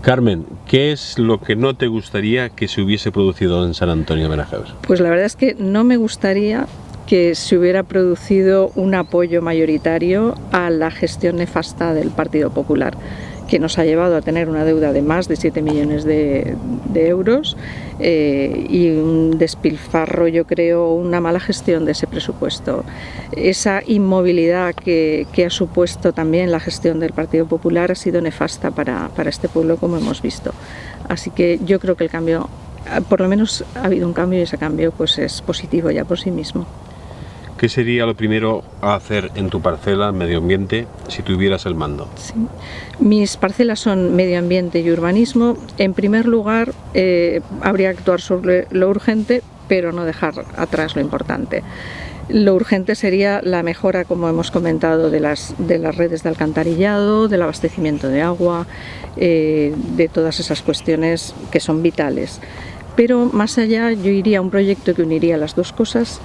Carmen, ¿qué es lo que no te gustaría que se hubiese producido en San Antonio de Benajever? Pues la verdad es que no me gustaría que se hubiera producido un apoyo mayoritario a la gestión nefasta del Partido Popular, que nos ha llevado a tener una deuda de más de 7 millones de euros y un despilfarro, yo creo, una mala gestión de ese presupuesto. Esa inmovilidad que ha supuesto también la gestión del Partido Popular ha sido nefasta para este pueblo, como hemos visto. Así que yo creo que el cambio, por lo menos ha habido un cambio, y ese cambio pues es positivo ya por sí mismo. ¿Qué sería lo primero a hacer en tu parcela, medio ambiente, si tuvieras el mando? Sí. Mis parcelas son medio ambiente y urbanismo. En primer lugar, habría que actuar sobre lo urgente, pero no dejar atrás lo importante. Lo urgente sería la mejora, como hemos comentado, de las redes de alcantarillado, del abastecimiento de agua, de todas esas cuestiones que son vitales. Pero más allá, yo iría a un proyecto que uniría las dos cosas,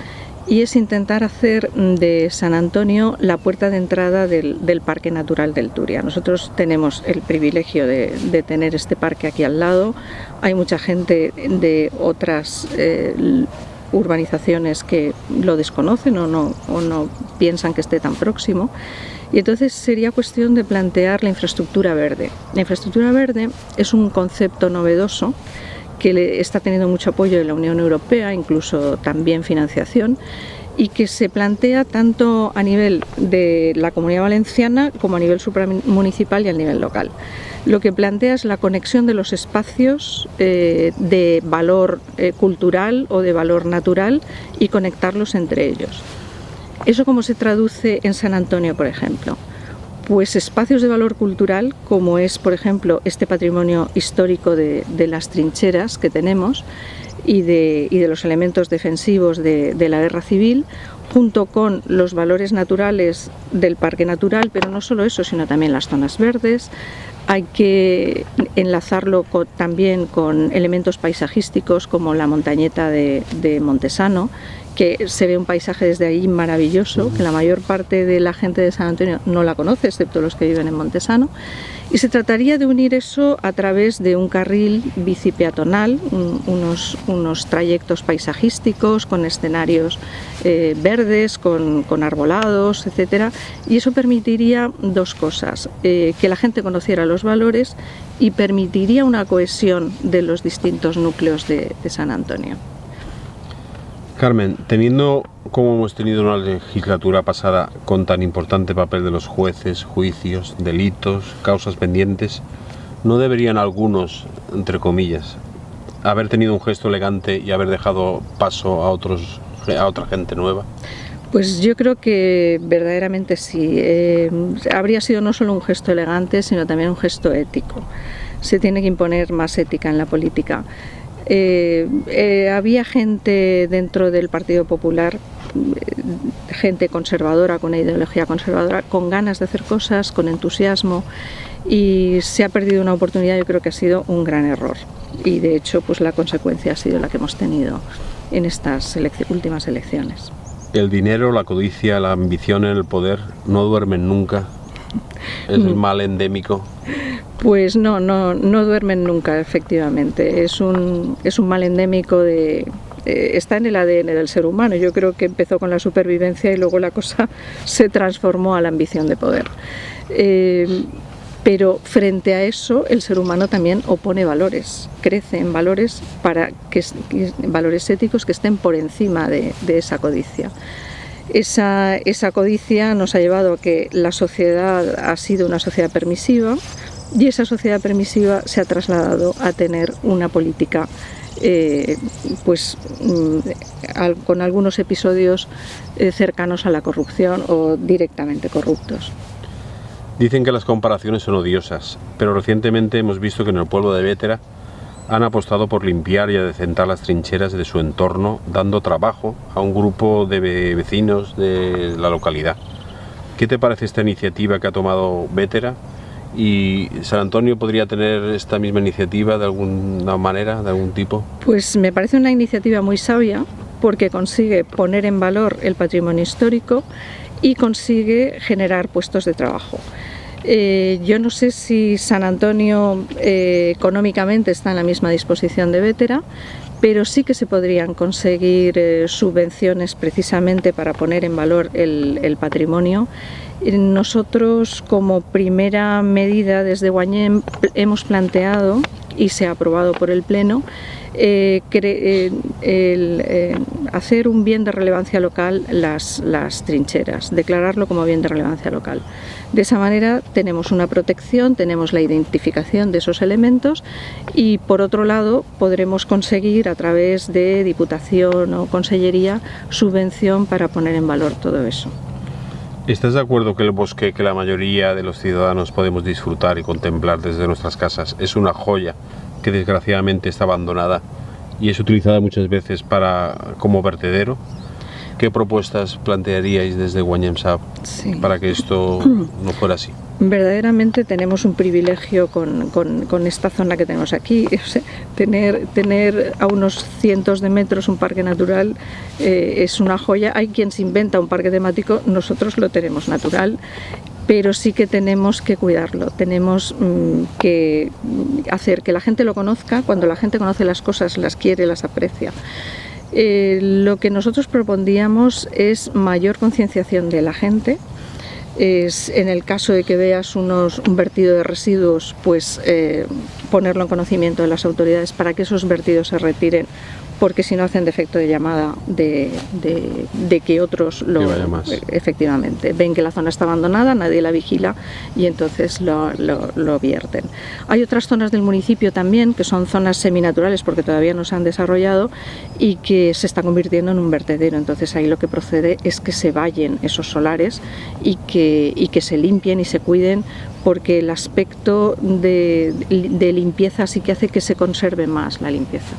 y es intentar hacer de San Antonio la puerta de entrada del Parque Natural del Turia. Nosotros tenemos el privilegio de tener este parque aquí al lado. Hay mucha gente de otras urbanizaciones que lo desconocen o no piensan que esté tan próximo. Y entonces sería cuestión de plantear la infraestructura verde. La infraestructura verde es un concepto novedoso que está teniendo mucho apoyo de la Unión Europea, incluso también financiación, y que se plantea tanto a nivel de la Comunidad Valenciana como a nivel supramunicipal y a nivel local. Lo que plantea es la conexión de los espacios de valor cultural o de valor natural y conectarlos entre ellos. ¿Eso cómo se traduce en San Antonio, por ejemplo? Pues espacios de valor cultural, como es, por ejemplo, este patrimonio histórico de las trincheras que tenemos y de los elementos defensivos de la guerra civil, junto con los valores naturales del parque natural, pero no solo eso, sino también las zonas verdes. Hay que enlazarlo también con elementos paisajísticos como la montañeta de Montesano, que se ve un paisaje desde ahí maravilloso, que la mayor parte de la gente de San Antonio no la conoce, excepto los que viven en Montesano. Y se trataría de unir eso a través de un carril bicipeatonal, unos trayectos paisajísticos con escenarios verdes, con arbolados, etcétera. Y eso permitiría dos cosas: que la gente conociera los valores y permitiría una cohesión de los distintos núcleos de San Antonio. Carmen, teniendo como hemos tenido una legislatura pasada con tan importante papel de los jueces, juicios, delitos, causas pendientes, ¿no deberían algunos, entre comillas, haber tenido un gesto elegante y haber dejado paso a otra gente nueva? Pues yo creo que verdaderamente sí. Habría sido no solo un gesto elegante, sino también un gesto ético. Se tiene que imponer más ética en la política. Había gente dentro del Partido Popular, gente conservadora, con una ideología conservadora, con ganas de hacer cosas, con entusiasmo, y se ha perdido una oportunidad. Yo creo que ha sido un gran error, y de hecho pues la consecuencia ha sido la que hemos tenido en estas últimas elecciones. El dinero, la codicia, la ambición en el poder no duermen nunca. ¿Es el mal endémico? Pues no duermen nunca, efectivamente. Es un mal endémico está en el ADN del ser humano. Yo creo que empezó con la supervivencia y luego la cosa se transformó a la ambición de poder. Pero frente a eso, el ser humano también opone valores, crece en valores valores éticos que estén por encima de esa codicia. Esa codicia nos ha llevado a que la sociedad ha sido una sociedad permisiva, y esa sociedad permisiva se ha trasladado a tener una política con algunos episodios cercanos a la corrupción o directamente corruptos. Dicen que las comparaciones son odiosas, pero recientemente hemos visto que en el pueblo de Bétera han apostado por limpiar y adecentar las trincheras de su entorno, dando trabajo a un grupo de vecinos de la localidad. ¿Qué te parece esta iniciativa que ha tomado Bétera? ¿Y San Antonio podría tener esta misma iniciativa de alguna manera, de algún tipo? Pues me parece una iniciativa muy sabia, porque consigue poner en valor el patrimonio histórico y consigue generar puestos de trabajo. Yo no sé si San Antonio económicamente está en la misma disposición de Bétera, pero sí que se podrían conseguir subvenciones precisamente para poner en valor el patrimonio. Nosotros, como primera medida desde Guañem, hemos planteado, y se ha aprobado por el Pleno, hacer un bien de relevancia local las trincheras, declararlo como bien de relevancia local. De esa manera tenemos una protección, tenemos la identificación de esos elementos y, por otro lado, podremos conseguir a través de Diputación o Consellería subvención para poner en valor todo eso. ¿Estás de acuerdo que el bosque que la mayoría de los ciudadanos podemos disfrutar y contemplar desde nuestras casas es una joya que desgraciadamente está abandonada y es utilizada muchas veces como vertedero? ¿Qué propuestas plantearíais desde Guañem SAB para que esto no fuera así? Verdaderamente tenemos un privilegio con esta zona que tenemos aquí. O sea, tener a unos cientos de metros un parque natural es una joya. Hay quien se inventa un parque temático, nosotros lo tenemos natural, pero sí que tenemos que cuidarlo, tenemos que hacer que la gente lo conozca. Cuando la gente conoce las cosas, las quiere, las aprecia. Lo que nosotros propondríamos es mayor concienciación de la gente. En el caso de que veas un vertido de residuos, pues ponerlo en conocimiento de las autoridades para que esos vertidos se retiren, porque si no hacen defecto de llamada de que otros efectivamente ven que la zona está abandonada, nadie la vigila y entonces lo vierten. Hay otras zonas del municipio también que son zonas seminaturales porque todavía no se han desarrollado y que se está convirtiendo en un vertedero. Entonces ahí lo que procede es que se vallen esos solares y que se limpien y se cuiden, porque el aspecto de limpieza sí que hace que se conserve más la limpieza.